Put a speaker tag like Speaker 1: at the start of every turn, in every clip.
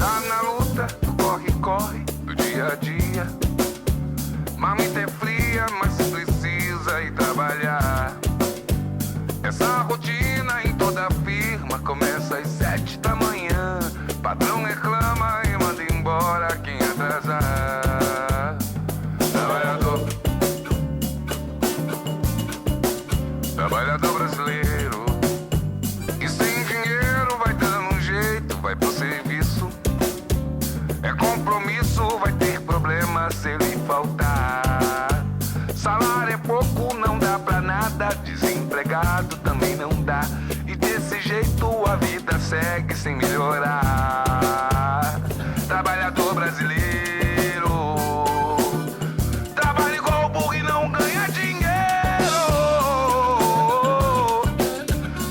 Speaker 1: Tá na luta, corre do dia a dia. Mamita é fria, mas precisa ir trabalhar. Essa rotina em toda firma começa às 7 da manhã. Patrão reclama e manda embora quem atrasar. Trabalhador brasileiro, e sem dinheiro vai dando um jeito, vai pro serviço. É compromisso, vai ter problema se ele faltar. Salário é pouco, não dá pra nada, desempregado também não dá. E desse jeito a vida segue sem melhorar. Trabalhador brasileiro, trabalha igual burro e não ganha dinheiro.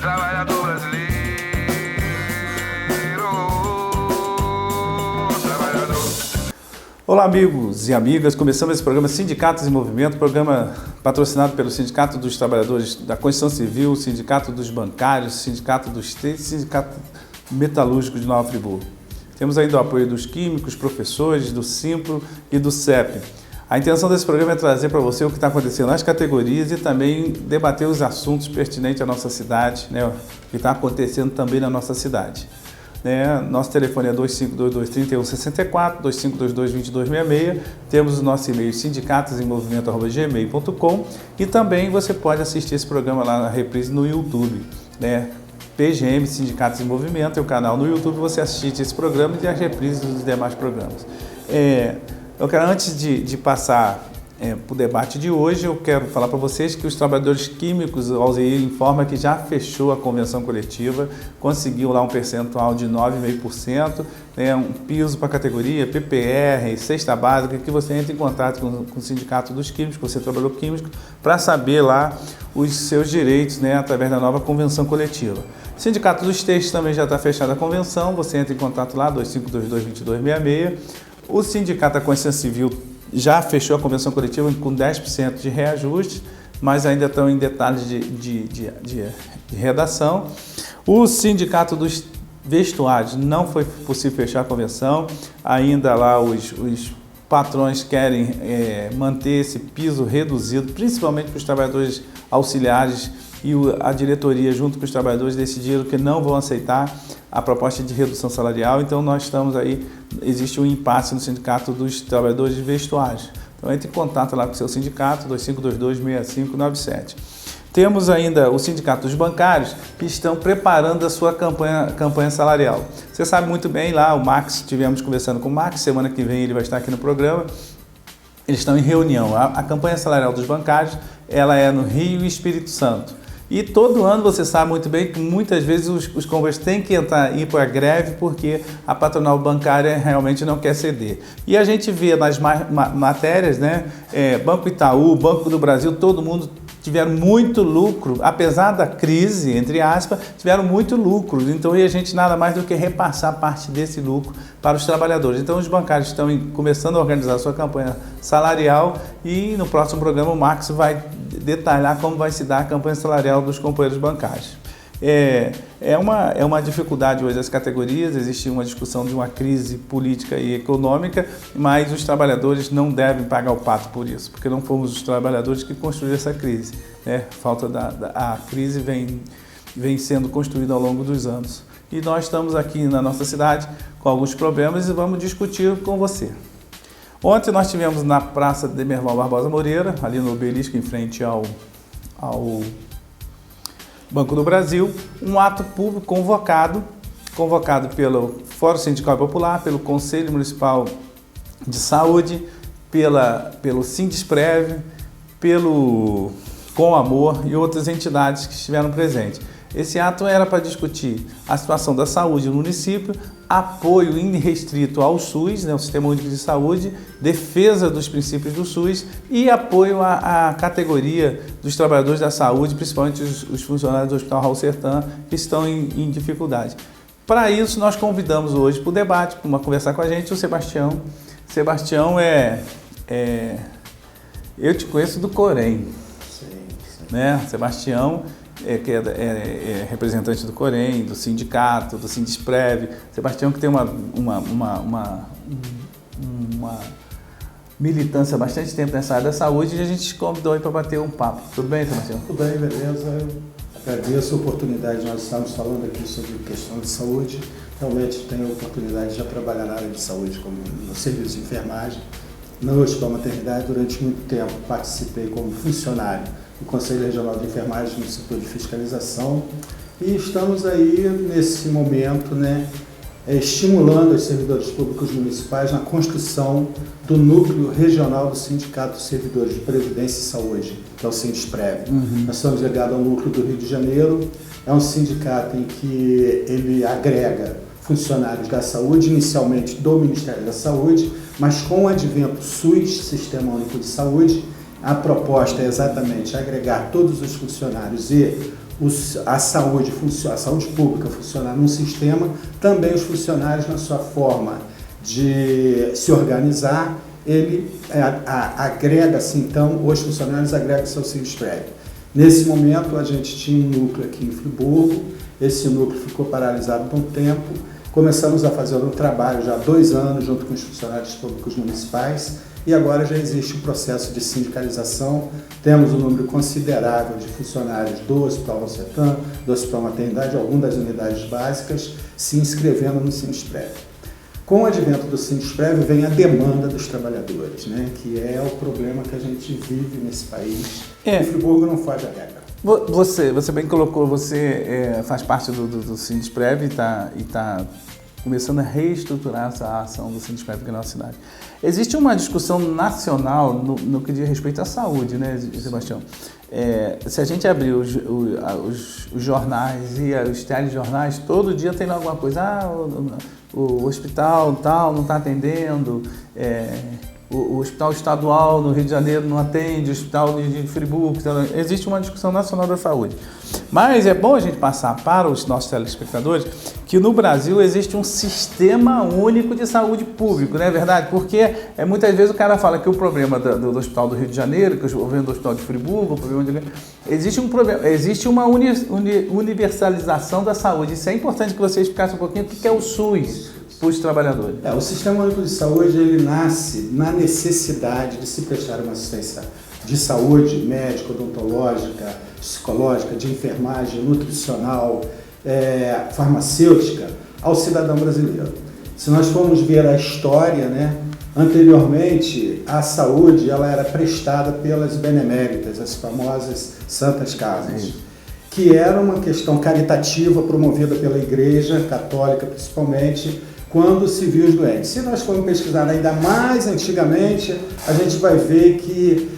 Speaker 1: Trabalhador brasileiro, trabalhador.
Speaker 2: Olá amigos e amigas, começamos esse programa Sindicatos em Movimento, programa patrocinado pelo Sindicato dos Trabalhadores da Construção Civil, Sindicato dos Bancários, Sindicato dos Trades, Sindicato Metalúrgico de Nova Friburgo. Temos ainda o apoio dos químicos, professores, do Simpro e do CEP. A intenção desse programa é trazer para você o que está acontecendo nas categorias e também debater os assuntos pertinentes à nossa cidade, né, o que está acontecendo também na nossa cidade. Nosso telefone é 2522-3164, 2522-2266. Temos o nosso e-mail sindicatosemmovimento@gmail.com e também você pode assistir esse programa lá na reprise no YouTube, PGM Sindicatos em Movimento é o canal no YouTube, você assiste esse programa e as reprises dos demais programas. Eu quero, antes de passar para o debate de hoje, eu quero falar para vocês que os trabalhadores químicos, a UZI informa que já fechou a convenção coletiva, conseguiu lá um percentual de 9,5%, um piso para a categoria, PPR, cesta básica, que você entra em contato com o Sindicato dos Químicos, você trabalhou químico, para saber lá os seus direitos, através da nova convenção coletiva. O Sindicato dos Textos também já está fechada a convenção, você entra em contato lá, 2522-2266. O Sindicato da Consciência Civil já fechou a convenção coletiva com 10% de reajuste, mas ainda estão em detalhes de redação. O Sindicato dos Vestuários não foi possível fechar a convenção, ainda lá os patrões querem manter esse piso reduzido, principalmente para os trabalhadores auxiliares, e a diretoria, junto com os trabalhadores, decidiram que não vão aceitar a proposta de redução salarial. Então, nós estamos aí, existe um impasse no Sindicato dos Trabalhadores de Vestuários. Então, entre em contato lá com o seu sindicato, 2522-6597. Temos ainda o Sindicato dos Bancários, que estão preparando a sua campanha salarial. Você sabe muito bem, lá o Max, estivemos conversando com o Max, semana que vem ele vai estar aqui no programa. Eles estão em reunião. A campanha salarial dos bancários, ela é no Rio e Espírito Santo. E todo ano você sabe muito bem que muitas vezes os companheiros têm que ir para a greve porque a patronal bancária realmente não quer ceder. E a gente vê nas matérias, Banco Itaú, Banco do Brasil, todo mundo tiveram muito lucro, apesar da crise, entre aspas, tiveram muito lucro. Então, a gente nada mais do que repassar parte desse lucro para os trabalhadores. Então, os bancários estão começando a organizar a sua campanha salarial e no próximo programa o Marcos vai detalhar como vai se dar a campanha salarial dos companheiros bancários. É uma dificuldade hoje das categorias, existe uma discussão de uma crise política e econômica, mas os trabalhadores não devem pagar o pato por isso, porque não fomos os trabalhadores que construíram essa crise. A crise vem sendo construída ao longo dos anos. E nós estamos aqui na nossa cidade com alguns problemas e vamos discutir com você. Ontem nós tivemos na Praça Demerval Barbosa Moreira, ali no Obelisco, em frente ao Banco do Brasil, um ato público convocado pelo Fórum Sindical Popular, pelo Conselho Municipal de Saúde, pelo Sindisprev, pelo Com Amor e outras entidades que estiveram presentes. Esse ato era para discutir a situação da saúde no município, apoio irrestrito ao SUS, o Sistema Único de Saúde, defesa dos princípios do SUS e apoio à categoria dos trabalhadores da saúde, principalmente os funcionários do Hospital Raul Sertã, que estão em dificuldade. Para isso, nós convidamos hoje para o debate, para conversar com a gente, o Sebastião. Sebastião eu te conheço do Corém,
Speaker 3: Sim.
Speaker 2: Sebastião que é representante do Corém, do sindicato, do Sindesprev. Sebastião, que tem uma militância há bastante tempo nessa área da saúde, e a gente convidou aí para bater um papo. Tudo bem, Sebastião?
Speaker 3: Tudo bem, beleza. Eu agradeço a oportunidade de nós estarmos falando aqui sobre questão de saúde. Realmente tenho a oportunidade de já trabalhar na área de saúde, como no serviço de enfermagem, no Hospital Maternidade. Durante muito tempo participei como funcionário do Conselho Regional de Enfermagem no setor de fiscalização, e estamos aí nesse momento, né, estimulando os servidores públicos municipais na construção do núcleo regional do Sindicato dos Servidores de Previdência e Saúde, que é o Sindesprev. Nós estamos ligados ao núcleo do Rio de Janeiro. É um sindicato em que ele agrega funcionários da saúde, inicialmente do Ministério da Saúde, mas com o advento do SUS, Sistema Único de Saúde, a proposta é exatamente agregar todos os funcionários e a saúde pública funcionar num sistema, também os funcionários na sua forma de se organizar, ele agrega-se, então, os funcionários agregam-se ao Sindesprev. Nesse momento, a gente tinha um núcleo aqui em Friburgo, esse núcleo ficou paralisado por um tempo, começamos a fazer um trabalho já há 2 anos junto com os funcionários públicos municipais, e agora já existe um processo de sindicalização. Temos um número considerável de funcionários do Hospital Rosetã, do Hospital Maternidade, algumas das unidades básicas, se inscrevendo no Sindesprev. Com o advento do Sindesprev vem a demanda dos trabalhadores, né, que é o problema que a gente vive nesse país. E Friburgo não foge à regra.
Speaker 2: Você bem colocou, você faz parte do Sindesprev e está começando a reestruturar essa ação do Sindesprev aqui na nossa cidade. Existe uma discussão nacional no que diz respeito à saúde, né, Sebastião? Se a gente abrir os jornais e os telejornais, todo dia tem alguma coisa, o hospital tal não está atendendo, o hospital estadual no Rio de Janeiro não atende, o hospital de Friburgo, existe uma discussão nacional da saúde. Mas é bom a gente passar para os nossos telespectadores que no Brasil existe um sistema único de saúde público, não é verdade? Porque muitas vezes o cara fala que o problema do Hospital do Rio de Janeiro, que o problema do Hospital de Friburgo, o problema existe uma universalização da saúde. Isso é importante que você explicasse um pouquinho o que é o SUS para os trabalhadores.
Speaker 3: O Sistema Único de Saúde, ele nasce na necessidade de se prestar uma assistência de saúde médica, odontológica, psicológica, de enfermagem, nutricional, farmacêutica ao cidadão brasileiro. Se nós formos ver a história, né, anteriormente a saúde ela era prestada pelas beneméritas, as famosas Santas Casas, que era uma questão caritativa promovida pela Igreja Católica, principalmente, quando se viu os doentes. Se nós formos pesquisar ainda mais antigamente, a gente vai ver que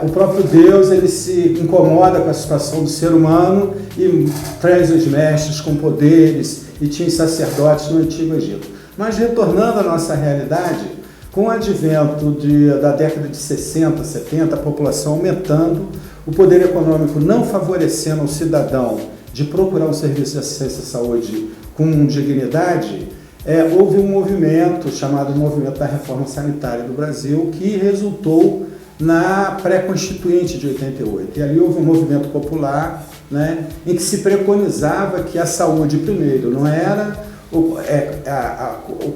Speaker 3: o próprio Deus ele se incomoda com a situação do ser humano e traz os mestres com poderes e tinha sacerdotes no Antigo Egito. Mas retornando à nossa realidade, com o advento da década de 60, 70, a população aumentando, o poder econômico não favorecendo o cidadão de procurar um serviço de assistência à saúde com dignidade, houve um movimento chamado Movimento da Reforma Sanitária do Brasil, que resultou na pré-constituinte de 88. E ali houve um movimento popular, né, em que se preconizava que a saúde, primeiro, não era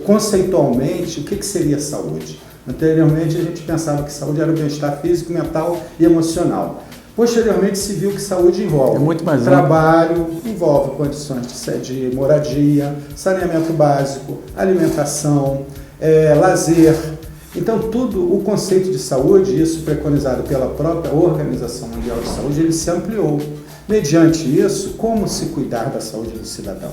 Speaker 3: conceitualmente, o que seria saúde? Anteriormente, a gente pensava que saúde era o bem-estar físico, mental e emocional. Posteriormente, se viu que saúde envolve
Speaker 2: muito mais
Speaker 3: trabalho, envolve condições de moradia, saneamento básico, alimentação, lazer. Então, o conceito de saúde, isso preconizado pela própria Organização Mundial de Saúde, ele se ampliou. Mediante isso, como se cuidar da saúde do cidadão?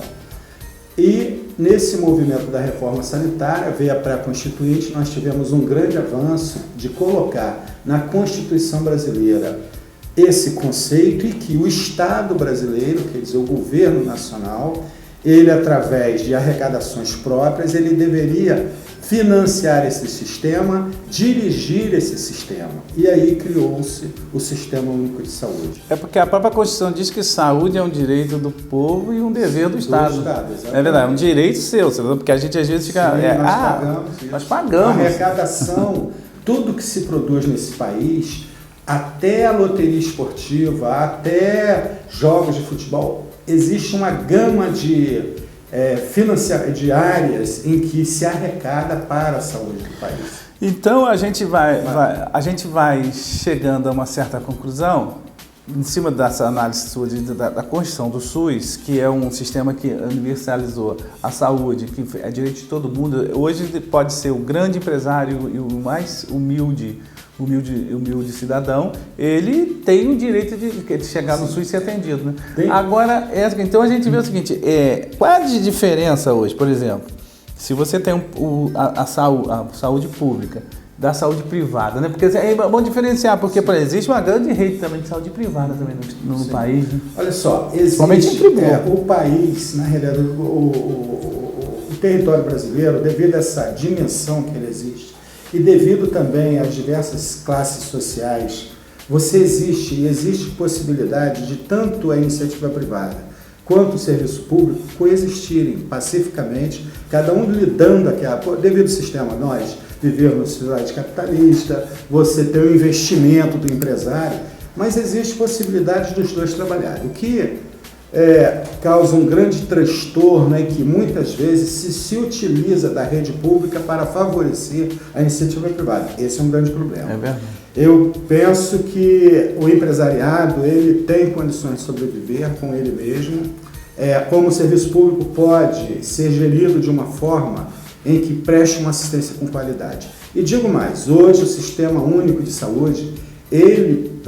Speaker 3: E nesse movimento da reforma sanitária, veio a pré-constituinte, nós tivemos um grande avanço de colocar na Constituição brasileira esse conceito e que o Estado brasileiro, quer dizer, o governo nacional, ele através de arrecadações próprias, ele deveria financiar esse sistema, dirigir esse sistema. E aí criou-se o Sistema Único de Saúde.
Speaker 2: Porque a própria Constituição diz que saúde é um direito do povo e um dever do Estado. É verdade, um direito seu, porque a gente às vezes fica...
Speaker 3: Nós pagamos.
Speaker 2: Nós pagamos.
Speaker 3: A arrecadação, tudo que se produz nesse país, até a loteria esportiva, até jogos de futebol, existe uma gama de áreas em que se arrecada para a saúde do país.
Speaker 2: Então a gente vai chegando a uma certa conclusão em cima dessa análise sua da construção do SUS, que é um sistema que universalizou a saúde, que é direito de todo mundo. Hoje pode ser o grande empresário e o mais humilde cidadão, ele tem o direito de chegar no SUS e ser atendido, né? Agora, então a gente vê o seguinte, qual é a diferença hoje, por exemplo, se você tem a saúde pública, da saúde privada, né? Porque é bom diferenciar, porque existe uma grande rede também de saúde privada também no país. Né?
Speaker 3: Olha só, existe o país, na realidade, o território brasileiro, devido a essa dimensão que ele existe, e devido também às diversas classes sociais, existe possibilidade de tanto a iniciativa privada quanto o serviço público coexistirem pacificamente, cada um lidando devido ao sistema nós viver numa sociedade capitalista, você tem o investimento do empresário, mas existe possibilidade dos dois trabalharem. O que causa um grande transtorno é que muitas vezes se utiliza da rede pública para favorecer a iniciativa privada. Esse é um grande problema.
Speaker 2: É verdade.
Speaker 3: Eu penso que o empresariado ele tem condições de sobreviver com ele mesmo, como o serviço público pode ser gerido de uma forma em que preste uma assistência com qualidade. E digo mais, hoje o Sistema Único de Saúde, ele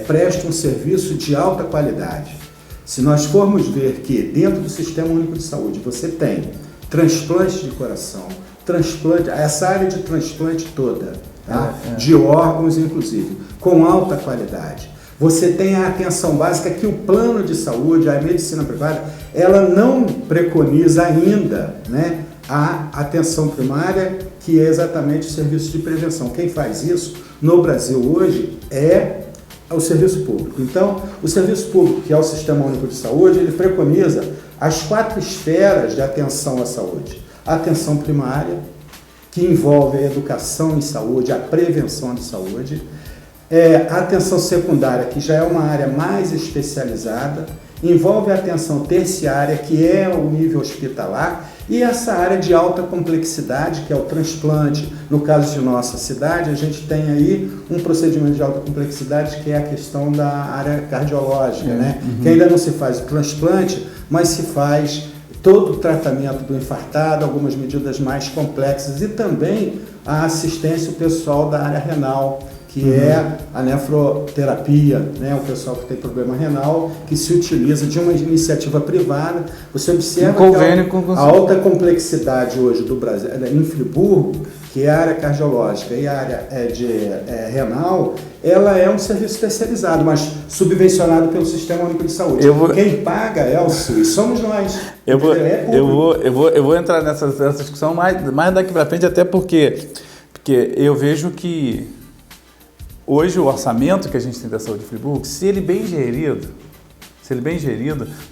Speaker 3: presta um serviço de alta qualidade. Se nós formos ver que dentro do Sistema Único de Saúde você tem transplante de coração, essa área de transplante toda, tá? De órgãos inclusive, com alta qualidade. Você tem a atenção básica que o plano de saúde, a medicina privada, ela não preconiza ainda, né, a atenção primária, que é exatamente o serviço de prevenção. Quem faz isso no Brasil hoje é o serviço público. Então, o serviço público, que é o Sistema Único de Saúde, ele preconiza as 4 esferas de atenção à saúde. A atenção primária, que envolve a educação em saúde, a prevenção de saúde. A atenção secundária, que já é uma área mais especializada. Envolve a atenção terciária, que é o nível hospitalar. E essa área de alta complexidade, que é o transplante. No caso de nossa cidade, a gente tem aí um procedimento de alta complexidade, que é a questão da área cardiológica, né? Que ainda não se faz o transplante, mas se faz todo o tratamento do infartado, algumas medidas mais complexas e também a assistência ao pessoal da área renal, que é a nefroterapia, né? O pessoal que tem problema renal, que se utiliza de uma iniciativa privada. Você observa que a alta complexidade hoje do Brasil, em Friburgo, que é a área cardiológica e a área renal, ela é um serviço especializado, mas subvencionado pelo Sistema Único de Saúde. Quem paga é o SUS, somos nós.
Speaker 2: Eu vou entrar nessa discussão mais daqui para frente, até porque eu vejo que hoje o orçamento que a gente tem da saúde de Friburgo, se ele bem gerido,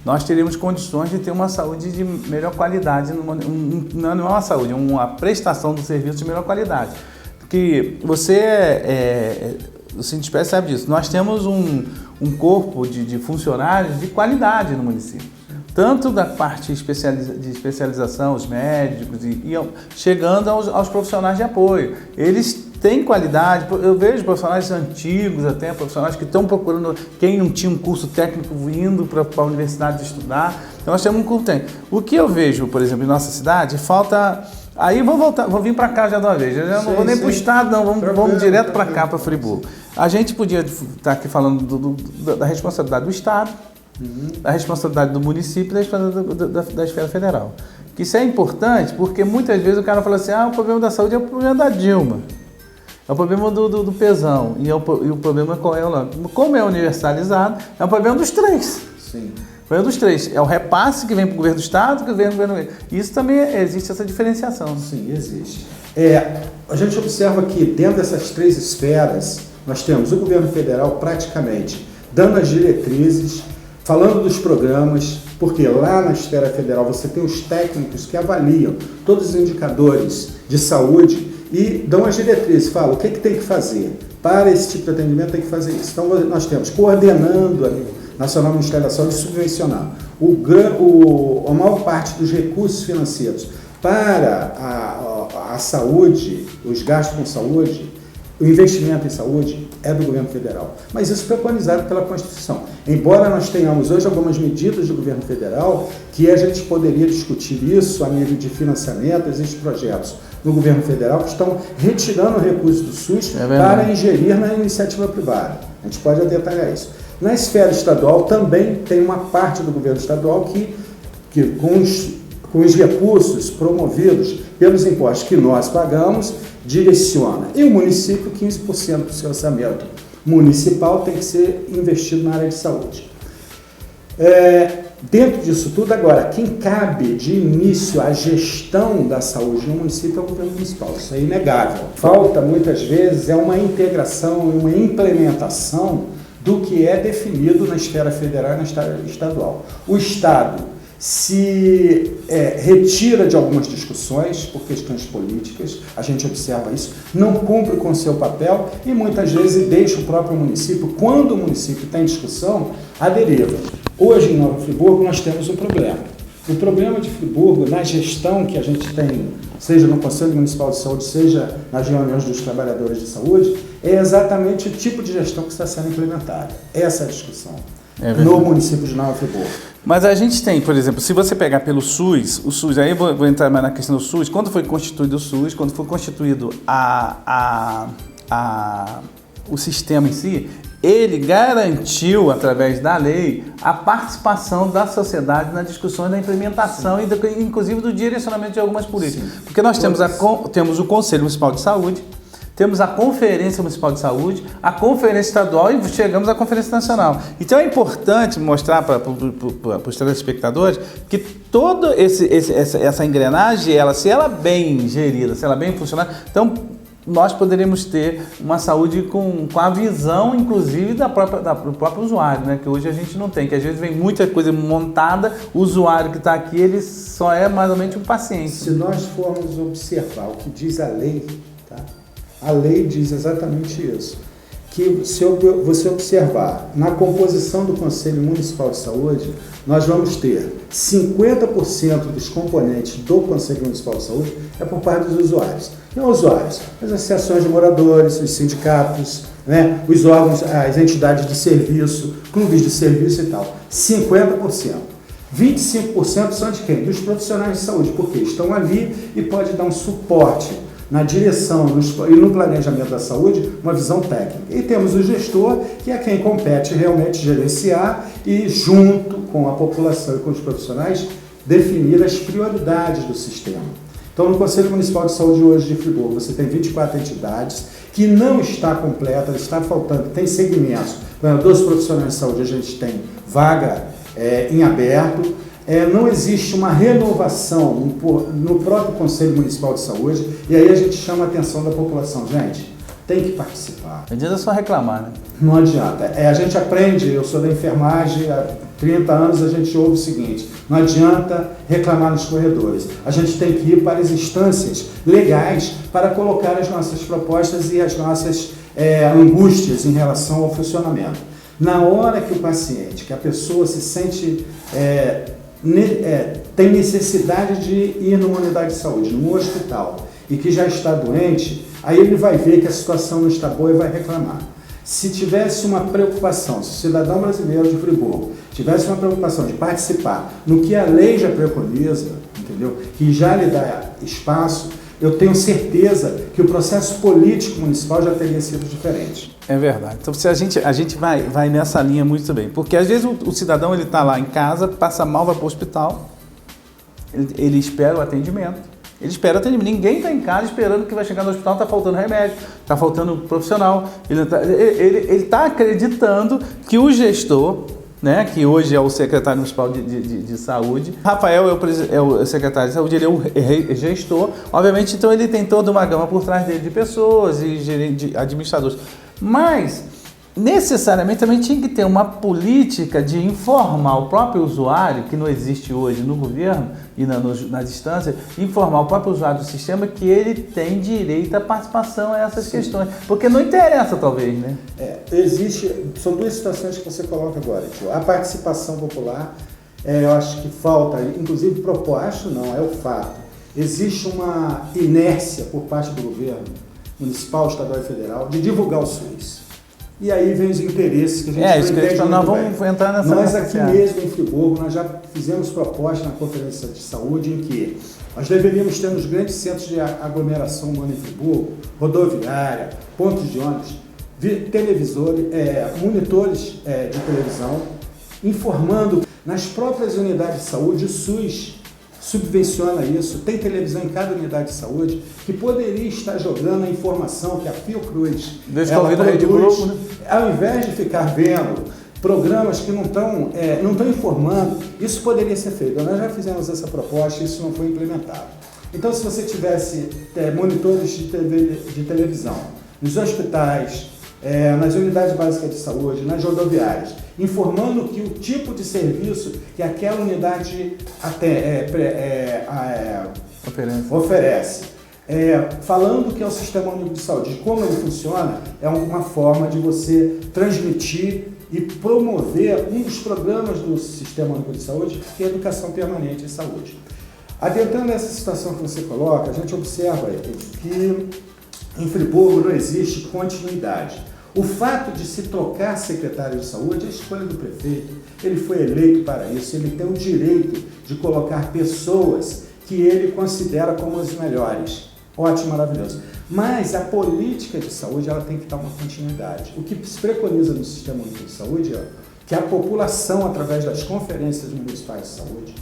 Speaker 2: nós teríamos condições de ter uma saúde de melhor qualidade, não é uma saúde, é uma prestação do serviço de melhor qualidade. Porque o Sindipes sabe disso, nós temos um corpo de funcionários de qualidade no município. Tanto da parte de especialização, os médicos, chegando aos profissionais de apoio. Eles têm qualidade, eu vejo profissionais antigos até, profissionais que estão procurando, quem não tinha um curso técnico indo para a universidade estudar. Então nós temos um curso técnico. O que eu vejo, por exemplo, em nossa cidade, falta... Aí vou vir para cá já de uma vez, eu já não vou nem para o estado não, vamos direto para cá, para Friburgo. A gente podia estar aqui falando da responsabilidade do estado, da responsabilidade do município e da esfera federal. Que isso é importante porque muitas vezes o cara fala assim, o problema da saúde é o problema da Dilma, é o problema do pesão, e o problema qual é o nome? Como é universalizado, é o problema dos três.
Speaker 3: Sim.
Speaker 2: O problema dos três, é o repasse que vem para o governo do estado, que vem para o governo... Isso também existe essa diferenciação.
Speaker 3: Sim, existe. A gente observa que dentro dessas 3 esferas, nós temos o governo federal praticamente dando as diretrizes, falando dos programas, porque lá na esfera federal você tem os técnicos que avaliam todos os indicadores de saúde e dão as diretrizes, falam o que tem que fazer. para esse tipo de atendimento tem que fazer isso. Então nós temos coordenando ali, Nacional Ministério da Saúde subvencionando a maior parte dos recursos financeiros para a saúde, os gastos com saúde, o investimento em saúde é do governo federal, mas isso preconizado pela Constituição. Embora nós tenhamos hoje algumas medidas do governo federal que a gente poderia discutir isso a nível de financiamento, existem projetos no governo federal que estão retirando recursos do SUS para ingerir na iniciativa privada. A gente pode detalhar isso. Na esfera estadual também tem uma parte do governo estadual que com os recursos promovidos pelos impostos que nós pagamos, direciona. E o município, 15% do seu orçamento municipal tem que ser investido na área de saúde. Dentro disso tudo, agora, quem cabe de início a gestão da saúde no município é o governo municipal, isso é inegável. Falta, muitas vezes, uma integração, uma implementação do que é definido na esfera federal e na esfera estadual. O Estado se retira de algumas discussões por questões políticas, a gente observa isso, não cumpre com o seu papel e muitas vezes deixa o próprio município, quando o município tem discussão, à deriva. Hoje em Nova Friburgo nós temos um problema. O problema de Friburgo, na gestão que a gente tem, seja no Conselho Municipal de Saúde, seja nas reuniões dos trabalhadores de saúde, é exatamente o tipo de gestão que está sendo implementada. Essa é a discussão no município de Nova Friburgo.
Speaker 2: Mas a gente tem, por exemplo, se você pegar pelo SUS, o SUS, aí eu vou entrar mais na questão do SUS, quando foi constituído o SUS, quando foi constituído o sistema em si, ele garantiu, através da lei, a participação da sociedade nas discussões da implementação e, inclusive, do direcionamento de algumas políticas. Sim. Porque nós temos o Conselho Municipal de Saúde, temos a Conferência Municipal de Saúde, a Conferência Estadual e chegamos à Conferência Nacional. Então é importante mostrar para os telespectadores que toda essa engrenagem, se ela bem gerida, se ela bem funcionar, então nós poderíamos ter uma saúde com a visão, inclusive, do próprio usuário, né? Que hoje a gente não tem, que às vezes vem muita coisa montada, o usuário que está aqui, ele só é mais ou menos um paciente.
Speaker 3: Se nós formos observar o que diz a lei, tá? A lei diz exatamente isso, que se você observar na composição do Conselho Municipal de Saúde, nós vamos ter 50% dos componentes do Conselho Municipal de Saúde é por parte dos usuários. Não usuários, as associações de moradores, os sindicatos, né, os órgãos, as entidades de serviço, clubes de serviço e tal. 50%. 25% são de quem? Dos profissionais de saúde, porque estão ali e pode dar um suporte na direção e no planejamento da saúde, uma visão técnica. E temos o gestor, que é quem compete realmente gerenciar e, junto com a população e com os profissionais, definir as prioridades do sistema. Então, no Conselho Municipal de Saúde hoje de Friburgo, você tem 24 entidades, que não está completa, está faltando, tem segmentos. Dos profissionais de saúde, a gente tem vaga em aberto. Não existe uma renovação no próprio Conselho Municipal de Saúde, e aí a gente chama a atenção da população. Gente, tem que participar.
Speaker 2: Não adianta só reclamar, né?
Speaker 3: Não adianta. A gente aprende, eu sou da enfermagem, há 30 anos a gente ouve o seguinte: não adianta reclamar nos corredores. A gente tem que ir para as instâncias legais para colocar as nossas propostas e as nossas angústias em relação ao funcionamento. Na hora que o paciente, que a pessoa se sente... tem necessidade de ir numa unidade de saúde, num hospital, e que já está doente, aí ele vai ver que a situação não está boa e vai reclamar. Se tivesse uma preocupação, se o cidadão brasileiro de Friburgo tivesse uma preocupação de participar no que a lei já preconiza, entendeu? Que já lhe dá espaço, eu tenho certeza que o processo político municipal já teria sido diferente.
Speaker 2: É verdade. Então, se a gente vai nessa linha muito bem. Porque, às vezes, o cidadão está lá em casa, passa mal, vai para o hospital, ele espera o atendimento. Ninguém está em casa esperando que vai chegar no hospital, está faltando remédio, está faltando profissional. Ele está acreditando que o gestor, né, que hoje é o secretário municipal de saúde, Rafael é o secretário de saúde, ele é o gestor, obviamente, então ele tem toda uma gama por trás dele de pessoas e de administradores. Mas necessariamente também tinha que ter uma política de informar o próprio usuário, que não existe hoje no governo e na distância, informar o próprio usuário do sistema que ele tem direito à participação a essas questões. Porque não interessa, talvez, né?
Speaker 3: São duas situações que você coloca agora, tio. A participação popular, eu acho que falta, inclusive proposto, não, é o fato. Existe uma inércia por parte do governo municipal, estadual e federal de divulgar o SUS. E aí vem os interesses que a gente não entende.
Speaker 2: Nós vamos entrar nessa.
Speaker 3: Nós aqui mesmo em Friburgo, nós já fizemos proposta na Conferência de Saúde em que nós deveríamos ter nos grandes centros de aglomeração humana em Friburgo, rodoviária, pontos de ônibus, televisores, monitores de televisão, informando nas próprias unidades de saúde. O SUS subvenciona isso, tem televisão em cada unidade de saúde que poderia estar jogando a informação que a Fiocruz produz, né? Ao invés de ficar vendo programas que não estão informando, isso poderia ser feito. Nós já fizemos essa proposta e isso não foi implementado. Então, se você tivesse monitores de televisão nos hospitais, nas unidades básicas de saúde, nas rodoviárias, informando que o tipo de serviço que aquela unidade oferece, falando que é o Sistema Único de Saúde, de como ele funciona, é uma forma de você transmitir e promover um dos programas do Sistema Único de Saúde, que é a educação permanente em saúde. Adentrando essa situação que você coloca, a gente observa que em Friburgo não existe continuidade. O fato de se trocar secretário de saúde é a escolha do prefeito. Ele foi eleito para isso, ele tem o direito de colocar pessoas que ele considera como as melhores. Ótimo, maravilhoso. Mas a política de saúde ela tem que dar uma continuidade. O que se preconiza no Sistema Único de Saúde é que a população, através das conferências municipais de saúde,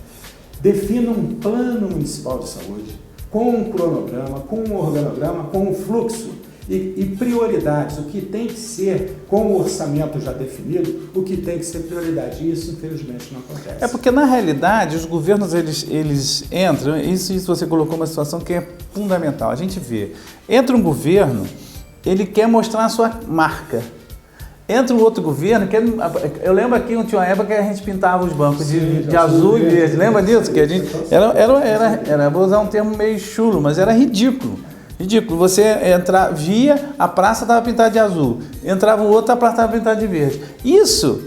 Speaker 3: defina um plano municipal de saúde com um cronograma, com um organograma, com um fluxo e prioridades, o que tem que ser, com o orçamento já definido, o que tem que ser prioridade. E isso, infelizmente, não acontece.
Speaker 2: É porque, na realidade, os governos, eles entram, isso você colocou uma situação que é fundamental. A gente vê, entra um governo, ele quer mostrar a sua marca. Entra um outro governo, eu lembro aqui, tinha uma época que a gente pintava os bancos de azul e verde. Lembra disso? Que a gente, vou usar um termo meio chulo, mas era ridículo. Ridículo. Você via, a praça estava pintada de azul. Entrava o outro, a praça estava pintada de verde. Isso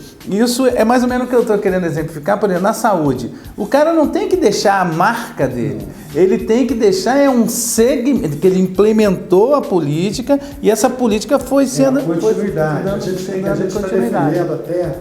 Speaker 2: é mais ou menos o que eu estou querendo exemplificar, por exemplo, na saúde. O cara não tem que deixar a marca dele. Ele tem que deixar um segmento, que ele implementou a política e essa política foi sendo...
Speaker 3: continuidade. A gente está defendendo até,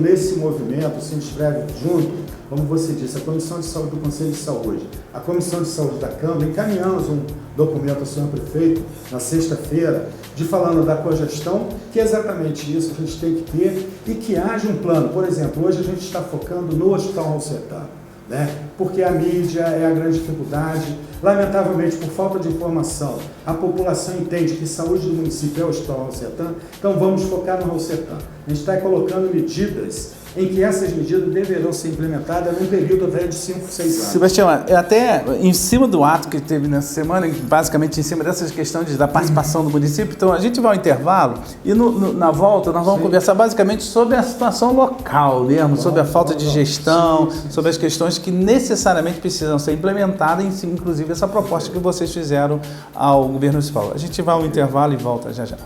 Speaker 3: nesse movimento, se inscreve junto, como você disse, a Comissão de Saúde do Conselho de Saúde, a Comissão de Saúde da Câmara, encaminhamos um documento ao senhor prefeito na sexta-feira, falando da cogestão, que é exatamente isso que a gente tem que ter e que haja um plano. Por exemplo, hoje a gente está focando no Hospital Raul Sertã, né? Porque a mídia é a grande dificuldade. Lamentavelmente, por falta de informação, a população entende que saúde do município é o Hospital Raul Sertã, então vamos focar no Raul Sertã. A gente está colocando medidas em que essas medidas deverão ser implementadas num período até de 5, 6 anos.
Speaker 2: Sebastião, até em cima do ato que teve nessa semana, basicamente em cima dessas questões da participação do município, então a gente vai ao intervalo e na volta nós vamos conversar basicamente sobre a situação local mesmo, sobre a falta de gestão, sobre as questões que necessariamente precisam ser implementadas, inclusive essa proposta que vocês fizeram ao governo municipal. A gente vai ao intervalo e volta já já.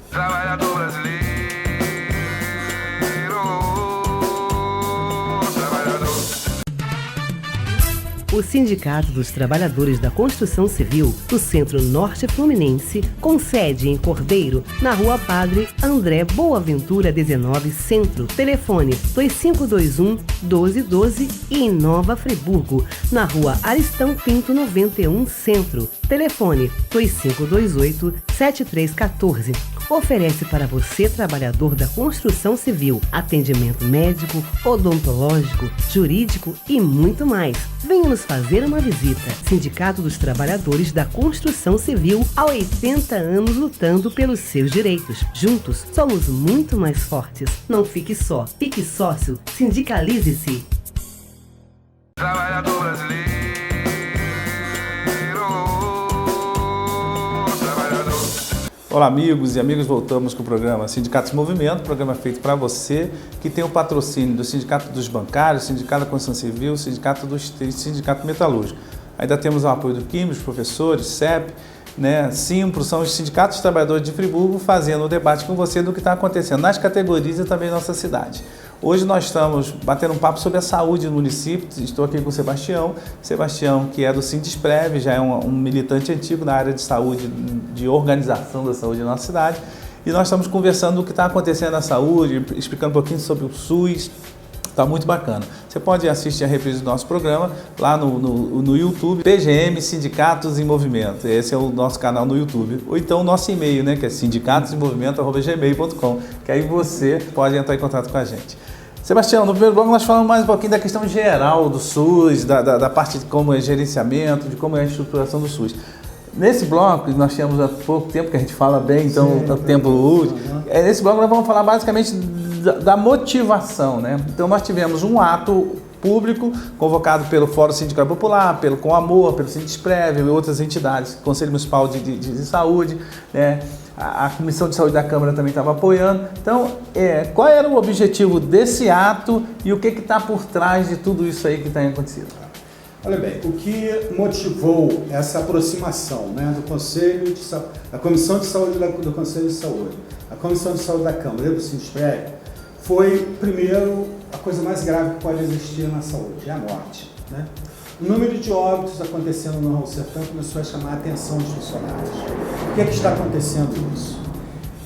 Speaker 1: Trabalhador brasileiro.
Speaker 4: O Sindicato dos Trabalhadores da Construção Civil do Centro Norte Fluminense, com sede em Cordeiro, na Rua Padre André Boaventura 19 Centro, telefone 2521-1212 e em Nova Friburgo, na Rua Aristão Pinto 91 Centro, telefone 2528-7314. Oferece para você, trabalhador da construção civil, atendimento médico, odontológico, jurídico e muito mais. Venha nos fazer uma visita. Sindicato dos Trabalhadores da Construção Civil, há 80 anos lutando pelos seus direitos. Juntos, somos muito mais fortes. Não fique só, fique sócio, sindicalize-se.
Speaker 1: Trabalhador brasileiro.
Speaker 2: Olá, amigos e amigas, voltamos com o programa Sindicatos em Movimento, programa feito para você que tem o patrocínio do Sindicato dos Bancários, Sindicato da Construção Civil, Sindicato dos Esteires, Sindicato Metalúrgico. Ainda temos o apoio do Químicos, professores, CEP, Simpro, são os sindicatos de trabalhadores de Friburgo fazendo o debate com você do que está acontecendo nas categorias e também na nossa cidade. Hoje nós estamos batendo um papo sobre a saúde no município. Estou aqui com o Sebastião, que é do Sindisprev, já é um militante antigo na área de saúde, de organização da saúde na nossa cidade. E nós estamos conversando do que está acontecendo na saúde, explicando um pouquinho sobre o SUS. Está muito bacana. Você pode assistir a reprise do nosso programa lá no YouTube, PGM Sindicatos em Movimento. Esse é o nosso canal no YouTube. Ou então o nosso e-mail, que é sindicatosemmovimento@gmail.com, que aí você pode entrar em contato com a gente. Sebastião, no primeiro bloco nós falamos mais um pouquinho da questão geral do SUS, da parte de como é gerenciamento, de como é a estruturação do SUS. Nesse bloco, nós tínhamos há pouco tempo que a gente fala bem, então é o tempo útil. Nesse bloco nós vamos falar basicamente da motivação, Então nós tivemos um ato público convocado pelo Fórum Sindical Popular, pelo Com Amor, pelo Sindisprev e outras entidades, Conselho Municipal de Saúde, A Comissão de Saúde da Câmara também estava apoiando. Então, qual era o objetivo desse ato e o que está por trás de tudo isso aí que está acontecendo?
Speaker 3: Olha bem, o que motivou essa aproximação do Conselho de Saúde, da Comissão de Saúde do Conselho de Saúde, a Comissão de Saúde da Câmara e do Sindisprev, foi, primeiro, a coisa mais grave que pode existir na saúde, é a morte. O número de óbitos acontecendo no Raul Sertão começou a chamar a atenção dos funcionários. Por que está acontecendo isso?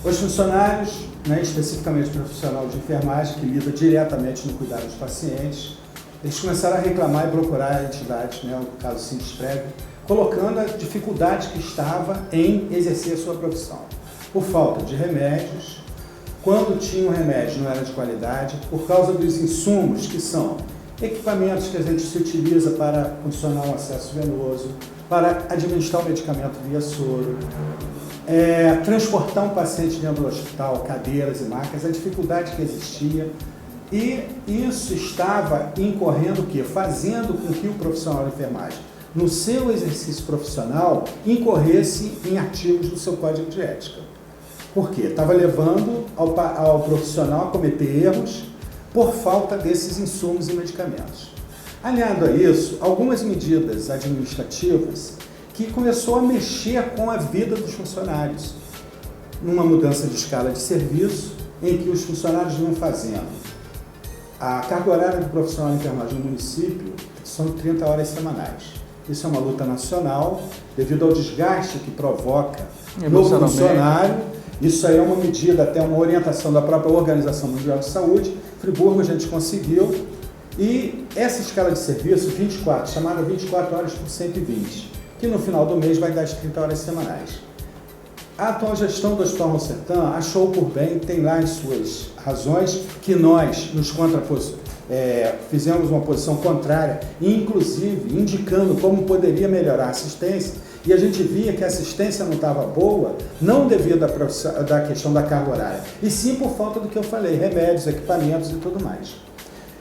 Speaker 3: Os funcionários, especificamente o profissional de enfermagem, que lida diretamente no cuidado dos pacientes, eles começaram a reclamar e procurar entidades, no caso Sindisprev, colocando a dificuldade que estava em exercer a sua profissão. Por falta de remédios, quando tinha um remédio não era de qualidade, por causa dos insumos que são equipamentos que a gente se utiliza para condicionar um acesso venoso, para administrar o medicamento via soro, transportar um paciente dentro do hospital, cadeiras e macas, a dificuldade que existia. E isso estava incorrendo o quê? Fazendo com que o profissional de enfermagem, no seu exercício profissional, incorresse em artigos do seu código de ética. Por quê? Estava levando ao profissional a cometer erros por falta desses insumos e medicamentos. Aliado a isso, algumas medidas administrativas que começou a mexer com a vida dos funcionários, numa mudança de escala de serviço, em que os funcionários vinham fazendo. A carga horária do profissional de enfermagem no município são 30 horas semanais. Isso é uma luta nacional, devido ao desgaste que provoca no funcionário. Isso aí é uma medida, até uma orientação da própria Organização Mundial de Saúde. Friburgo a gente conseguiu. E essa escala de serviço, 24, chamada 24 horas por 120, que no final do mês vai dar as 30 horas semanais. A atual gestão do Hospital Raul Sertão achou por bem, tem lá as suas razões, que nós nos fizemos uma posição contrária, inclusive indicando como poderia melhorar a assistência, e a gente via que a assistência não estava boa, não devido à questão da carga horária, e sim por falta do que eu falei, remédios, equipamentos e tudo mais.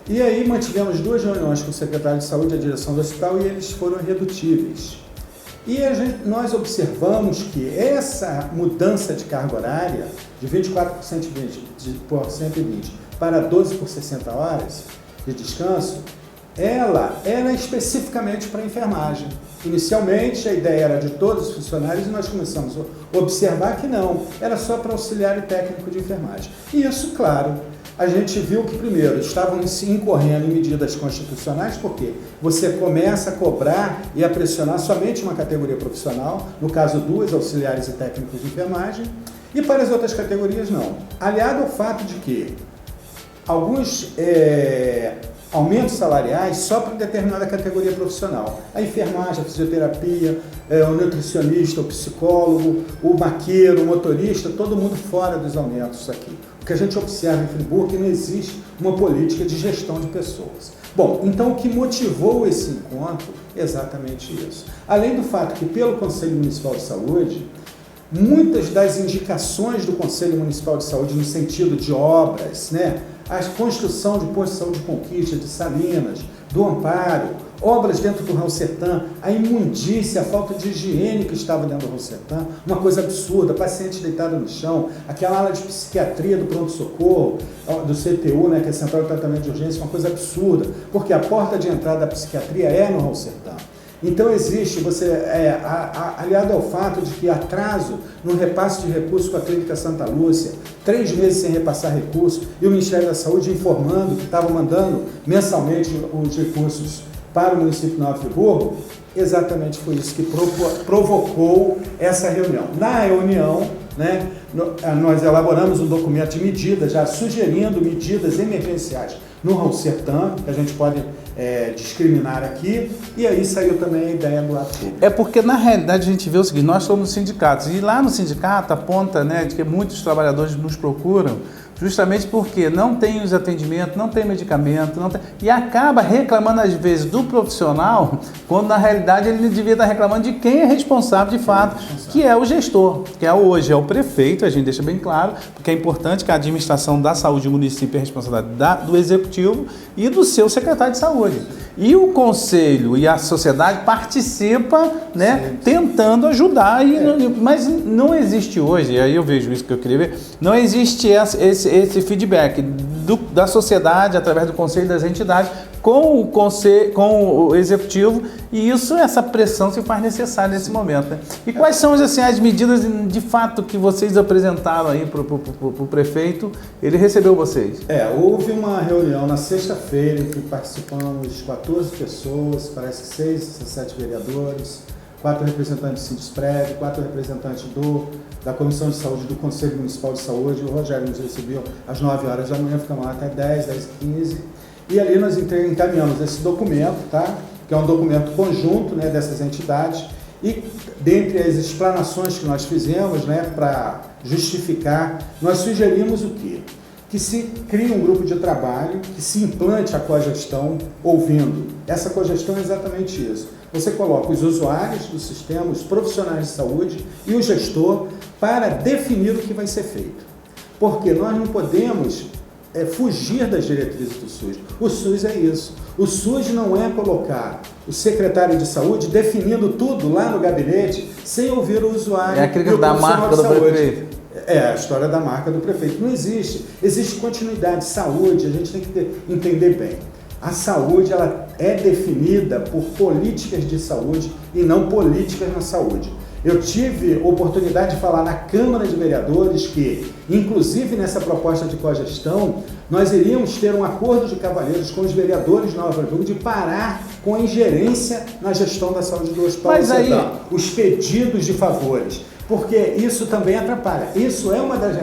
Speaker 3: E aí mantivemos 2 reuniões com o secretário de Saúde e a direção do hospital, e eles foram irredutíveis. E nós observamos que essa mudança de carga horária, de 24 por 120 para 12 por 60 horas de descanso, ela era especificamente para a enfermagem. Inicialmente, a ideia era de todos os funcionários e nós começamos a observar que não, era só para auxiliar e técnico de enfermagem. E isso, claro, a gente viu que, primeiro, estavam se incorrendo em medidas constitucionais, porque você começa a cobrar e a pressionar somente uma categoria profissional, no caso 2 auxiliares e técnicos de enfermagem, e para as outras categorias não. Aliado ao fato de que alguns aumentos salariais só para determinada categoria profissional. A enfermagem, a fisioterapia, o nutricionista, o psicólogo, o maqueiro, o motorista, todo mundo fora dos aumentos aqui. O que a gente observa em Friburgo é que não existe uma política de gestão de pessoas. Bom, então o que motivou esse encontro é exatamente isso. Além do fato que pelo Conselho Municipal de Saúde, muitas das indicações do Conselho Municipal de Saúde no sentido de obras, a construção de postos de saúde de Conquista, de Salinas, do Amparo, obras dentro do Raul Sertã, a imundícia, a falta de higiene que estava dentro do Raul Sertã, uma coisa absurda, paciente deitado no chão, aquela ala de psiquiatria do pronto-socorro, do CTU, né, que é Central de Tratamento de Urgência, uma coisa absurda, porque a porta de entrada da psiquiatria é no Raul Sertã. Então existe, aliado ao fato de que atraso no repasse de recursos com a Clínica Santa Lúcia, 3 meses sem repassar recursos, e o Ministério da Saúde informando que estava mandando mensalmente os recursos para o município de Nova Friburgo, exatamente foi isso que provocou essa reunião. Na reunião, né, nós elaboramos um documento de medidas, já sugerindo medidas emergenciais no Raul Sertã, que a gente pode discriminar aqui, e aí saiu também a ideia do ato público.
Speaker 2: É porque, na realidade, a gente vê o seguinte, nós somos sindicatos, e lá no sindicato aponta, né, de que muitos trabalhadores nos procuram justamente porque não tem os atendimentos, não tem medicamento, e acaba reclamando às vezes do profissional, quando na realidade ele devia estar reclamando de quem é responsável de fato, que é o gestor, que hoje é o prefeito, a gente deixa bem claro, porque é importante que a administração da saúde do município é responsabilidade do executivo e do seu secretário de saúde. E o conselho e a sociedade participam, né, tentando ajudar, mas não existe hoje, e aí eu vejo isso que eu queria ver, não existe esse feedback da sociedade, através do conselho das entidades, com o executivo, e essa pressão se faz necessária nesse momento. Né? E quais são assim, as medidas de fato que vocês apresentaram aí para o prefeito? Ele recebeu vocês?
Speaker 3: Houve uma reunião na sexta-feira em que participamos 14 pessoas, parece que 6 a 7 vereadores, 4 representantes do Sindusprev, 4 representantes da Comissão de Saúde do Conselho Municipal de Saúde. O Rogério nos recebeu às 9 horas da manhã, ficamos lá até 10h15. E ali nós encaminhamos esse documento, tá? Que é um documento conjunto, né, dessas entidades. E dentre as explanações que nós fizemos, né, para justificar, nós sugerimos o quê? Que se crie um grupo de trabalho, que se implante a cogestão ouvindo. Essa cogestão é exatamente isso. Você coloca os usuários do sistema, os profissionais de saúde e o gestor para definir o que vai ser feito. Porque nós não podemos fugir das diretrizes do SUS. O SUS é isso. O SUS não é colocar o secretário de saúde definindo tudo lá no gabinete sem ouvir o usuário.
Speaker 2: É aquele da marca do prefeito.
Speaker 3: A história da marca do prefeito. Não existe. Existe continuidade. Saúde, a gente tem que entender bem. A saúde ela é definida por políticas de saúde e não políticas na saúde. Eu tive oportunidade de falar na Câmara de Vereadores que, inclusive nessa proposta de cogestão, nós iríamos ter um acordo de cavalheiros com os vereadores de Nova Friburgo de parar com a ingerência na gestão da saúde do Hospital do Sertão, os pedidos de favores, porque isso também atrapalha. Isso é uma das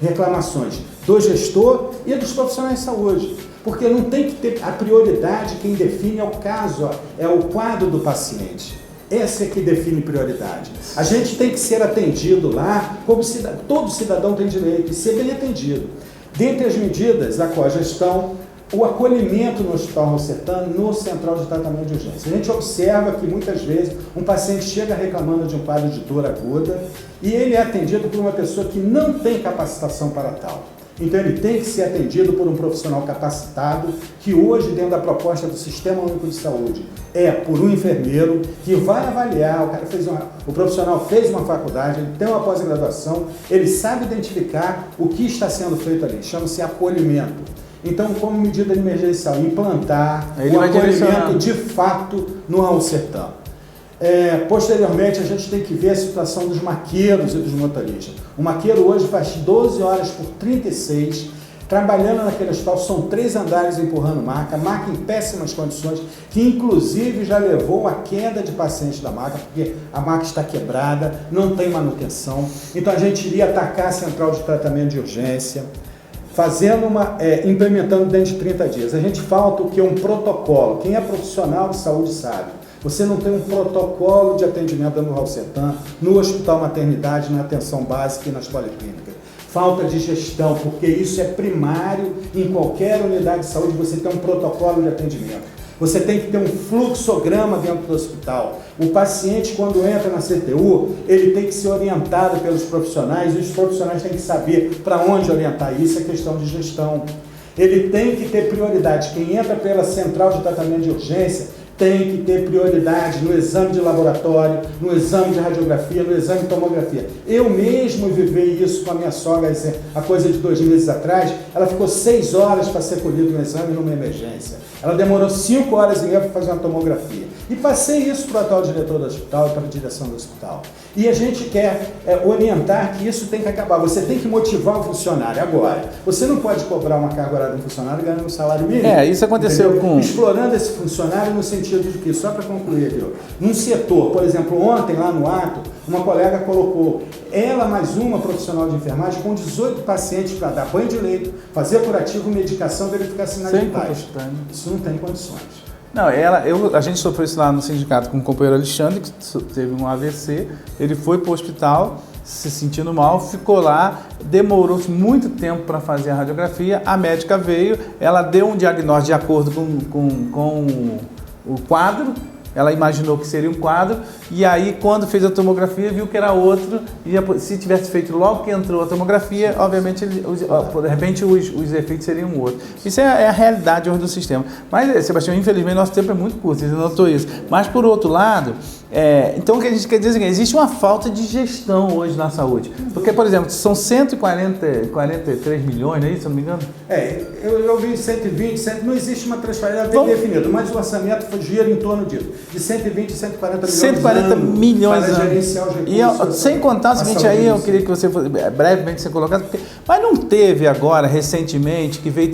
Speaker 3: reclamações do gestor e dos profissionais de saúde, porque não tem que ter a prioridade, quem define é o caso, é o quadro do paciente. Essa é que define prioridade. A gente tem que ser atendido lá, como todo cidadão tem direito de ser bem atendido. Dentre as medidas, a cogestão, o acolhimento no Hospital Raul Sertã, no Central de Tratamento de Urgência. A gente observa que muitas vezes um paciente chega reclamando de um quadro de dor aguda e ele é atendido por uma pessoa que não tem capacitação para tal. Então ele tem que ser atendido por um profissional capacitado, que hoje, dentro da proposta do Sistema Único de Saúde, é por um enfermeiro que vai avaliar, o profissional fez uma faculdade, ele tem uma pós-graduação, ele sabe identificar o que está sendo feito ali, chama-se acolhimento. Então, como medida emergencial, implantar o acolhimento de fato no Raul Sertã. Posteriormente, a gente tem que ver a situação dos maqueiros e dos motoristas. O maqueiro hoje faz 12 horas por 36, trabalhando naquele hospital, são 3 andares empurrando maca em péssimas condições, que inclusive já levou a queda de pacientes da maca, porque a maca está quebrada, não tem manutenção. Então a gente iria atacar a central de tratamento de urgência, implementando dentro de 30 dias. A gente falta o que? Um protocolo. Quem é profissional de saúde sabe. Você não tem um protocolo de atendimento no Raul Sertã, no Hospital Maternidade, na atenção básica e nas policlínicas. Falta de gestão, porque isso é primário em qualquer unidade de saúde, você tem um protocolo de atendimento. Você tem que ter um fluxograma dentro do hospital. O paciente, quando entra na CTU, ele tem que ser orientado pelos profissionais, e os profissionais têm que saber para onde orientar. Isso é questão de gestão. Ele tem que ter prioridade. Quem entra pela central de tratamento de urgência tem que ter prioridade no exame de laboratório, no exame de radiografia, no exame de tomografia. Eu mesmo vivi isso com a minha sogra há coisa de 2 meses atrás. Ela ficou 6 horas para ser colhida no exame numa emergência. Ela demorou 5 horas e meia para fazer uma tomografia. E passei isso para o atual diretor do hospital e para a direção do hospital. E a gente quer orientar que isso tem que acabar. Você tem que motivar o funcionário agora. Você não pode cobrar uma carga horária do funcionário ganhando um salário mínimo.
Speaker 2: Isso aconteceu com...
Speaker 3: Explorando esse funcionário no sentido de que, só para concluir aqui, num setor, por exemplo, ontem lá no ato, uma colega colocou ela mais uma profissional de enfermagem com 18 pacientes para dar banho de leito, fazer curativo, medicação, verificar sinais vitais. Isso não tem condições.
Speaker 2: Não, a gente sofreu isso lá no sindicato com o companheiro Alexandre, que teve um AVC, ele foi para o hospital se sentindo mal, ficou lá, demorou muito tempo para fazer a radiografia, a médica veio, ela deu um diagnóstico de acordo com o quadro, ela imaginou que seria um quadro, e aí quando fez a tomografia viu que era outro, e se tivesse feito logo que entrou a tomografia, obviamente, de repente os efeitos seriam outros. Isso é a realidade hoje do sistema. Mas, Sebastião, infelizmente nosso tempo é muito curto, você notou isso. Mas, por outro lado, então o que a gente quer dizer é que existe uma falta de gestão hoje na saúde. Porque, por exemplo, são 143 milhões, não é isso, se eu não me engano?
Speaker 3: Eu vi 120, não existe uma transferência bem definida, mas o orçamento gira em torno disso, de 120 e 140 milhões
Speaker 2: 140 milhões
Speaker 3: para gerenciar os recursos.
Speaker 2: E sem contar o seguinte, aí eu queria que você brevemente você colocasse, mas não teve agora, recentemente, que veio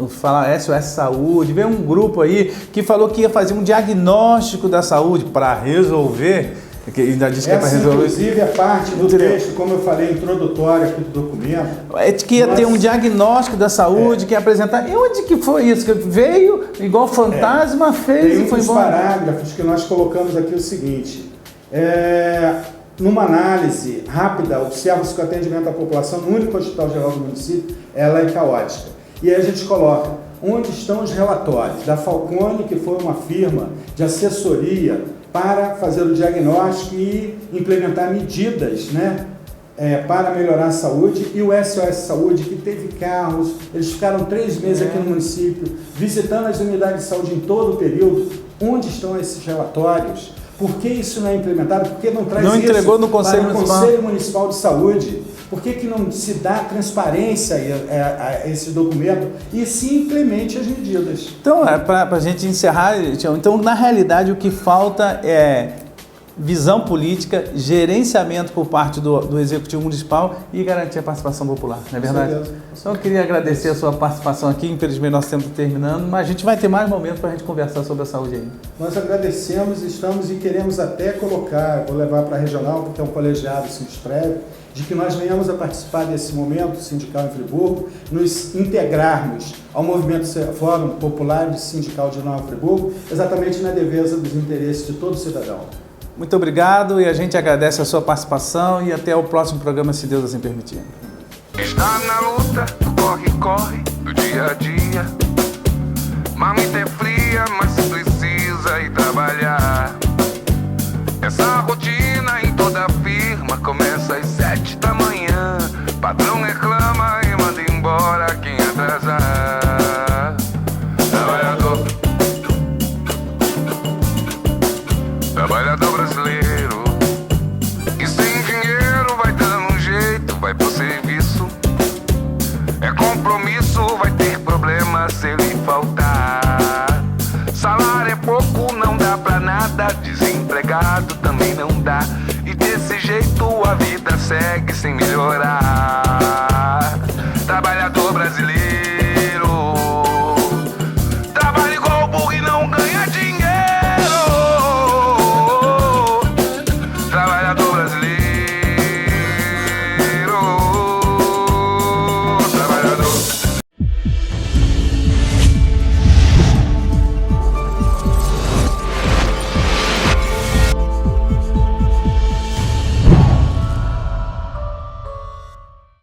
Speaker 2: falar SOS Saúde, veio um grupo aí que falou que ia fazer um diagnóstico da saúde para resolver, que ainda disse que é para resolver.
Speaker 3: Inclusive, é parte do texto, como eu falei, introdutório aqui do documento.
Speaker 2: Que ia ter um diagnóstico da saúde, que ia apresentar. E onde que foi isso? Que veio, igual fantasma, fez e foi embora.
Speaker 3: Tem parágrafos que nós colocamos aqui o seguinte. Numa análise rápida, observa-se que o atendimento à população no único hospital geral do município, ela é caótica. E aí a gente coloca onde estão os relatórios da Falcone, que foi uma firma de assessoria para fazer o diagnóstico e implementar medidas, para melhorar a saúde, e o SOS Saúde, que teve carros, eles ficaram 3 meses aqui no município, visitando as unidades de saúde em todo o período. Onde estão esses relatórios? Por que isso não é implementado? Por que não traz isso
Speaker 2: entregou no Conselho
Speaker 3: para o Conselho Municipal de Saúde? Por que não se dá transparência a esse documento e se implemente as medidas?
Speaker 2: Então, para a gente encerrar, então, na realidade, o que falta é visão política, gerenciamento por parte do Executivo Municipal e garantir a participação popular, não é verdade? Então eu queria agradecer a sua participação aqui, infelizmente nosso tempo está terminando, mas a gente vai ter mais momentos para a gente conversar sobre a saúde aí.
Speaker 3: Nós agradecemos, estamos e queremos até colocar, vou levar para a regional, porque é um colegiado se inscreve, de que nós venhamos a participar desse momento sindical em Friburgo, nos integrarmos ao movimento Fórum Popular de Sindical de Nova Friburgo, exatamente na defesa dos interesses de todo cidadão.
Speaker 2: Muito obrigado e a gente agradece a sua participação e até o próximo programa, se Deus assim permitir.
Speaker 1: Está na luta, corre, do dia a dia. Marmita é fria, mas se precisa ir trabalhar. Essa rotina em toda a firma começa às 7 da manhã. Patrão reclama e manda embora quem atrasar. Trabalhador brasileiro, e sem dinheiro vai dando um jeito, vai pro serviço. É compromisso, vai ter problema se ele faltar. Salário é pouco, não dá pra nada, desempregado também não dá. E desse jeito a vida segue sem melhorar. Trabalhador brasileiro,